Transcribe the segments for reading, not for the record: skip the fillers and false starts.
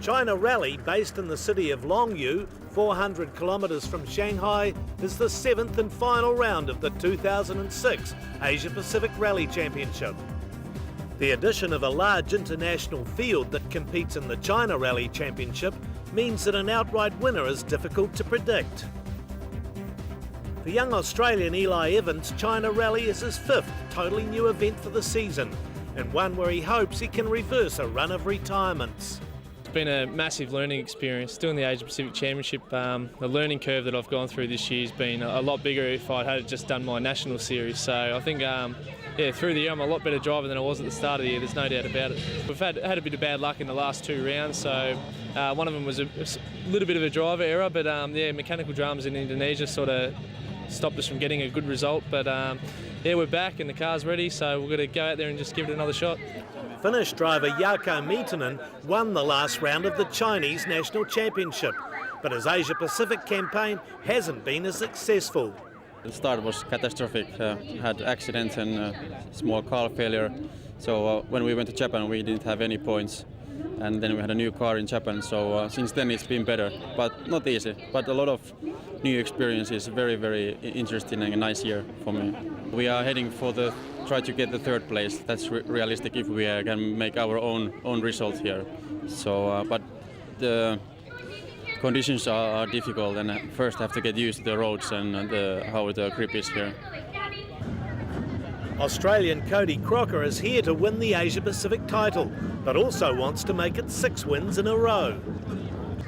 China Rally, based in the city of Longyu, 400 kilometres from Shanghai, is the 7th and final round of the 2006 Asia Pacific Rally Championship. The addition of a large international field that competes in the China Rally Championship means that an outright winner is difficult to predict. For young Australian Eli Evans, China Rally is his 5th totally new event for the season, and one where he hopes he can reverse a run of retirements. It's been a massive learning experience. Doing the Asia Pacific Championship, the learning curve that I've gone through this year has been a lot bigger if I had just done my national series. So I think, through the year I'm a lot better driver than I was at the start of the year, there's no doubt about it. We've had a bit of bad luck in the last 2 rounds, so one of them was a little bit of a driver error, but mechanical dramas in Indonesia sort of stopped us from getting a good result. But we're back and the car's ready, so we've got to go out there and just give it another shot. Finnish driver Jarkko Miettinen won the last round of the Chinese National Championship, but his Asia Pacific campaign hasn't been as successful. The start was catastrophic, had accidents and small car failure, so when we went to Japan we didn't have any points, and then we had a new car in Japan, so since then it's been better, but not easy, but a lot of new experiences. Very, very interesting and a nice year for me. We are heading for try to get the 3rd place. That's realistic if we can make our own result here. So, but the conditions are difficult, and first have to get used to the roads and how the grip is here. Australian Cody Crocker is here to win the Asia Pacific title, but also wants to make it 6 wins in a row.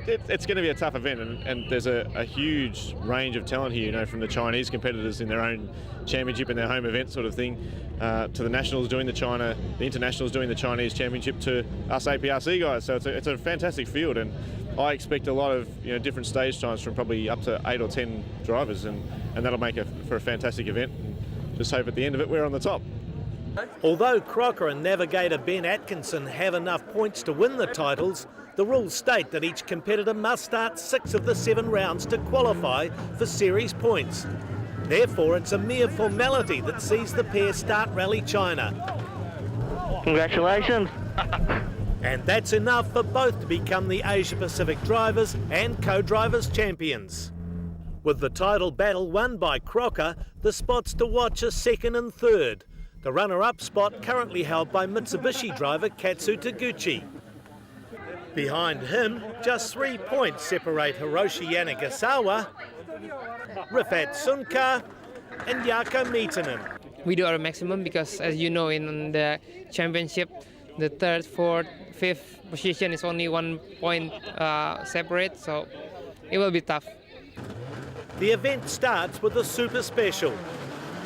It's going to be a tough event, and there's a huge range of talent here, you know, from the Chinese competitors in their own championship, in their home event sort of thing, to the nationals doing the internationals doing the Chinese championship, to us APRC guys. So it's a fantastic field, and I expect a lot of different stage times from probably up to 8 or 10 drivers, and that'll make for a fantastic event. And just hope at the end of it we're on the top. Although Crocker and navigator Ben Atkinson have enough points to win the titles, the rules state that each competitor must start 6 of the 7 rounds to qualify for series points. Therefore, it's a mere formality that sees the pair start Rally China. Congratulations. And that's enough for both to become the Asia Pacific Drivers and Co-Drivers Champions. With the title battle won by Crocker, the spots to watch are 2nd and 3rd. The runner-up spot currently held by Mitsubishi driver Katsu Taguchi. Behind him, just 3 points separate Hiroshi Yanagisawa, Rifat Sunkar and Jarkko Miettinen. We do our maximum because, as you know, in the championship, the 3rd, 4th, 5th position is only 1 point separate, so it will be tough. The event starts with a super special.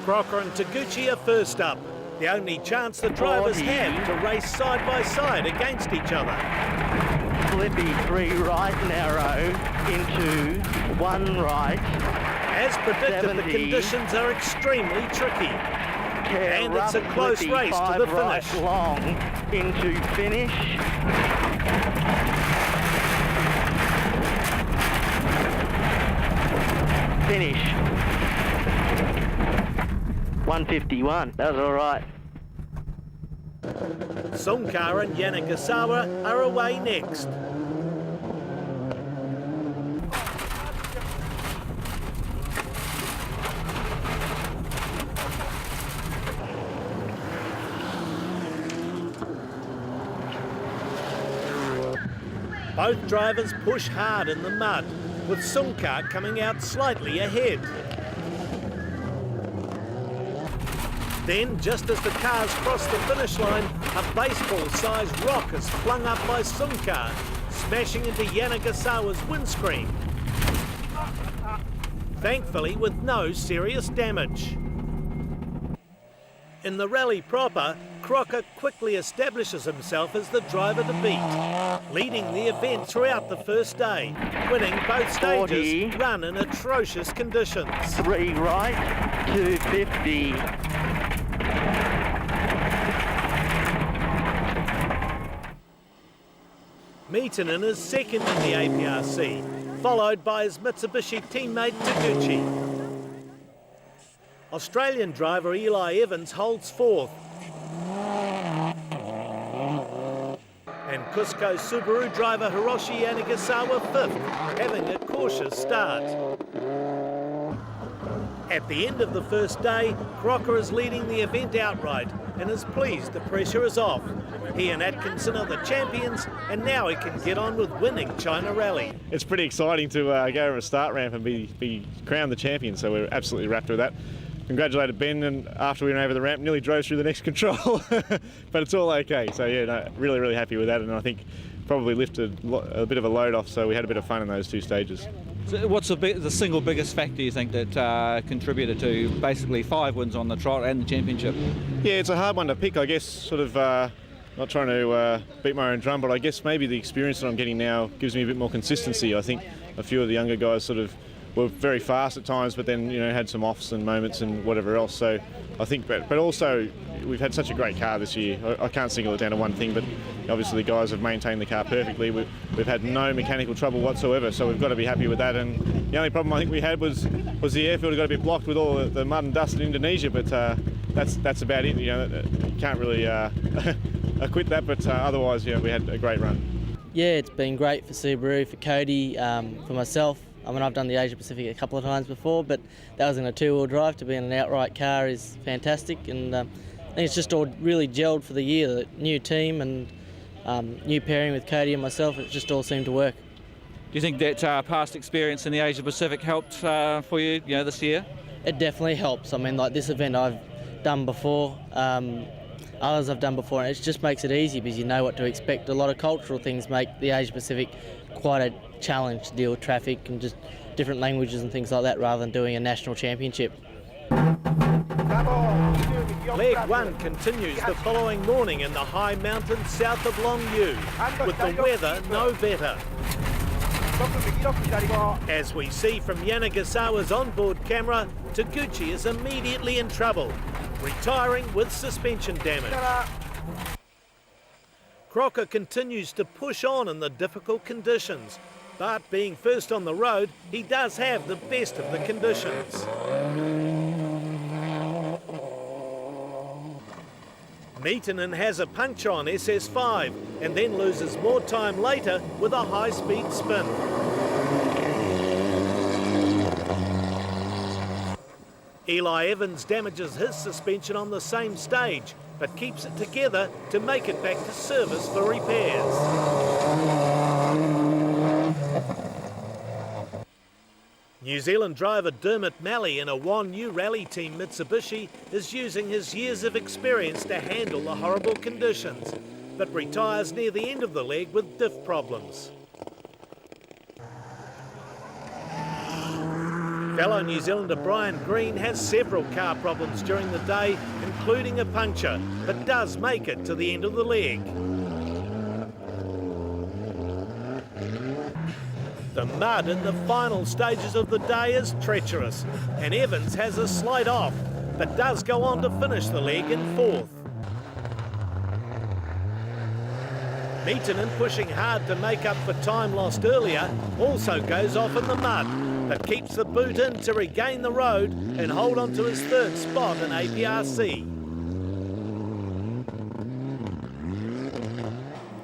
Crocker and Taguchi are first up, the only chance the drivers have to race side by side against each other. Flippy 3 right narrow into 1 right. As predicted, 70. the conditions are extremely tricky. And it's a Rough close flippy, race to 5 the right finish. long into finish. Finish. 151, that was all right. Sunkar and Yanagisawa are away next. Both drivers push hard in the mud, with Sunkar coming out slightly ahead. Then, just as the cars cross the finish line, a baseball-sized rock is flung up by Sunkar, smashing into Yanagisawa's windscreen. Thankfully, with no serious damage. In the rally proper, Crocker quickly establishes himself as the driver to beat, leading the event throughout the first day, winning both stages 40. run in atrocious conditions. 3 right, 250. Miettinen is second in the APRC, followed by his Mitsubishi teammate Taguchi. Australian driver Eli Evans holds 4th. and Cusco Subaru driver Hiroshi Yanagisawa 5th, having a cautious start. At the end of the first day, Crocker is leading the event outright and is pleased the pressure is off. He and Atkinson are the champions, and now he can get on with winning China Rally. It's pretty exciting to go over a start ramp and be crowned the champion, so we're absolutely wrapped with that. Congratulated Ben, and after we went over the ramp, nearly drove through the next control, but it's all okay. So yeah, no, really happy with that, and I think probably lifted a bit of a load off, so we had a bit of fun in those two stages. So what's the single biggest factor you think that contributed to basically 5 wins on the trot and the championship? Yeah, it's a hard one to pick, I guess, sort of not trying to beat my own drum, but I guess maybe the experience that I'm getting now gives me a bit more consistency. I think a few of the younger guys sort of were very fast at times, but then had some offs and moments and whatever else. So I think, but also we've had such a great car this year. I can't single it down to one thing, but obviously the guys have maintained the car perfectly. We've had no mechanical trouble whatsoever, so we've got to be happy with that. And the only problem I think we had was the airfield got a bit blocked with all the mud and dust in Indonesia, but that's about it. You can't really acquit that, but otherwise, we had a great run. Yeah, it's been great for Subaru, for Cody, for myself. I mean, I've done the Asia Pacific a couple of times before, but that was in a 2-wheel drive. To be in an outright car is fantastic, and I think it's just all really gelled for the year. The new team and new pairing with Cody and myself, it just all seemed to work. Do you think that past experience in the Asia Pacific helped for you, this year? It definitely helps. I mean, like this event I've done before, others I've done before, and it just makes it easy because you know what to expect. A lot of cultural things make the Asia Pacific quite a challenge to deal with traffic and just different languages and things like that rather than doing a national championship. Leg 1 continues the following morning in the high mountains south of Longyu, with the weather no better. As we see from Yanagisawa's onboard camera, Taguchi is immediately in trouble, retiring with suspension damage. Crocker continues to push on in the difficult conditions, but being first on the road, he does have the best of the conditions. Meetonen has a puncture on SS5 and then loses more time later with a high-speed spin. Eli Evans damages his suspension on the same stage, but keeps it together to make it back to service for repairs. New Zealand driver Dermot Malley in a Wanyu Rally Team Mitsubishi is using his years of experience to handle the horrible conditions, but retires near the end of the leg with diff problems. Fellow New Zealander Brian Green has several car problems during the day, including a puncture, but does make it to the end of the leg. The mud in the final stages of the day is treacherous, and Evans has a slight off, but does go on to finish the leg in 4th. Meetonen, pushing hard to make up for time lost earlier, also goes off in the mud, but keeps the boot in to regain the road and hold on to his 3rd spot in APRC.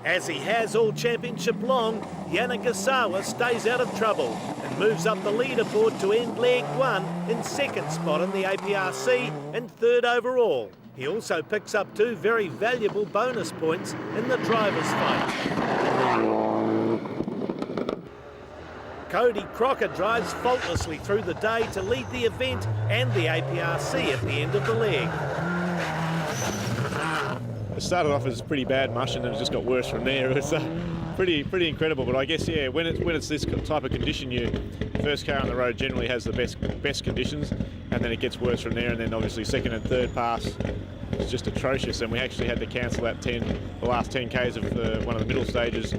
As he has all championship long, Yanagisawa stays out of trouble and moves up the leaderboard to end leg 1 in 2nd spot in the APRC and 3rd overall. He also picks up 2 very valuable bonus points in the driver's fight. Cody Crocker drives faultlessly through the day to lead the event and the APRC at the end of the leg. It started off as pretty bad mush and then it just got worse from there. It was pretty incredible, but I guess when it's this type of condition, first car on the road generally has the best conditions, and then it gets worse from there, and then obviously 2nd and 3rd pass is just atrocious, and we actually had to cancel that the last 10 k's of one of the middle stages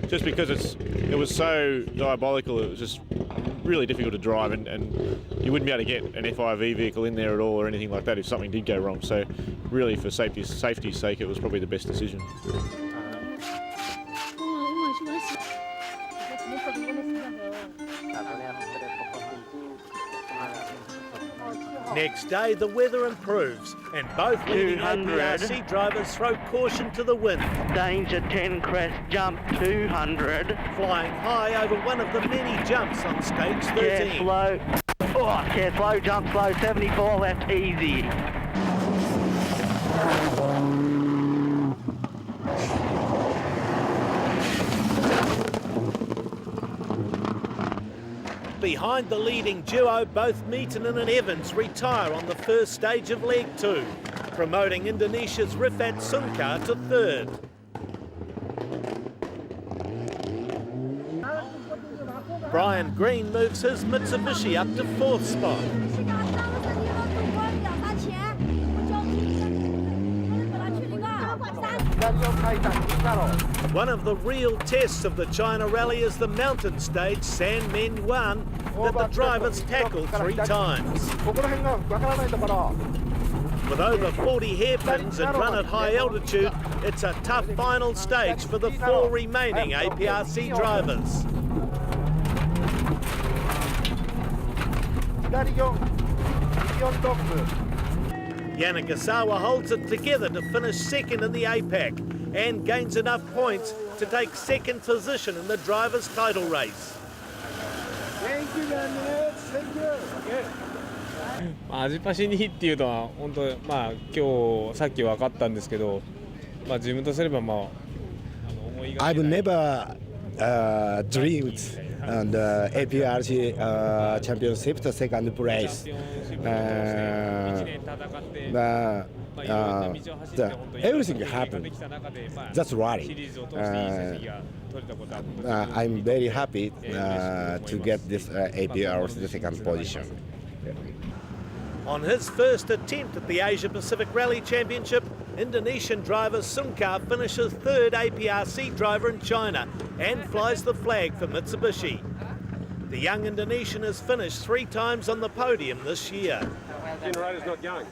just because it was so diabolical. It was just really difficult to drive, and you wouldn't be able to get an FIV vehicle in there at all or anything like that if something did go wrong. So really, for safety's sake, it was probably the best decision. Next day, the weather improves and both leading 200. APRC drivers throw caution to the wind. Danger 10 crest jump 200. Flying high over one of the many jumps on stage 13. Care slow. Oh, care slow, jump slow, 74 left, easy. Behind the leading duo, both Meaton and Evans retire on the first stage of leg 2, promoting Indonesia's Rifat Sunkar to third. Brian Green moves his Mitsubishi up to fourth spot. One of the real tests of the China Rally is the mountain stage San Men Yuan that the drivers tackle 3 times. With over 40 hairpins and run at high altitude, it's a tough final stage for the 4 remaining APRC drivers. Yanagasawa holds it together to finish second in the APAC and gains enough points to take second position in the drivers' title race. Thank you very much. Thank you. 味パシ2っていうのは本当今日さっき分かったんですけど、自分とすれば思いがけない。I've never dreamed and APRC championship the second place. Everything happened. That's right. I'm very happy to get this APRC the second position. On his first attempt at the Asia Pacific Rally Championship, Indonesian driver Sunkar finishes third APRC driver in China and flies the flag for Mitsubishi. The young Indonesian has finished 3 times on the podium this year. Generator's not going.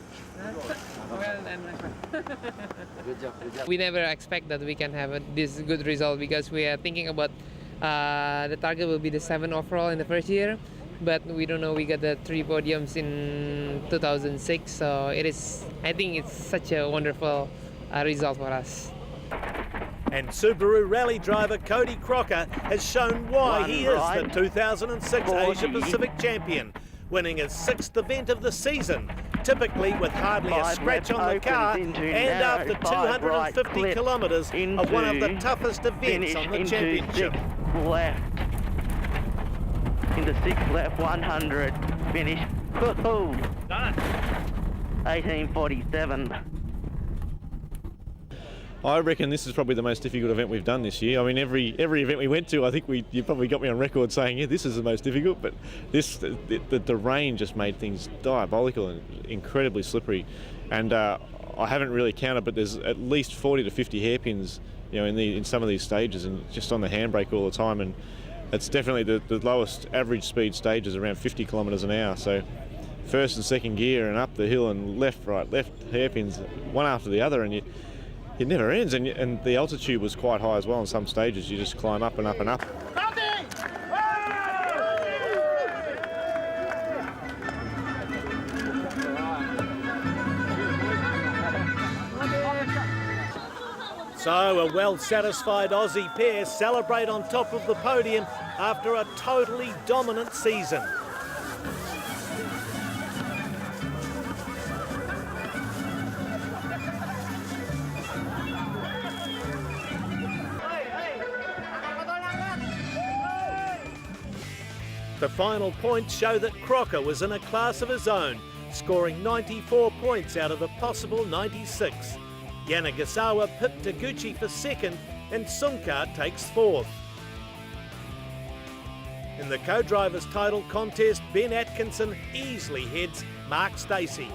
We never expect that we can have this good result because we are thinking about the target will be the 7 overall in the first year. But we don't know, we got the 3 podiums in 2006, so I think it's such a wonderful result for us. And Subaru Rally driver Cody Crocker has shown why he is the 2006 Asia Pacific champion, winning his 6th event of the season, typically with hardly a scratch on the car and after 250 kilometres of one of the toughest events on the championship. Into 6 left, 100, finish. Woohoo! Done. 1847. I reckon this is probably the most difficult event we've done this year. I mean, every event we went to, I think you probably got me on record saying, yeah, this is the most difficult, but the rain just made things diabolical and incredibly slippery. And I haven't really counted, but there's at least 40 to 50 hairpins, in some of these stages, and just on the handbrake all the time. And it's definitely the lowest average speed stage is around 50 kilometres an hour. So first and second gear and up the hill and left, right, left hairpins, one after the other, and it never ends. And the altitude was quite high as well. On some stages, you just climb up and up and up. So a well-satisfied Aussie pair celebrate on top of the podium after a totally dominant season. The final points show that Crocker was in a class of his own, scoring 94 points out of a possible 96. Yanagasawa pipped Taguchi for second and Sunkar takes fourth. In the co-drivers title contest, Ben Atkinson easily heads Mark Stacey.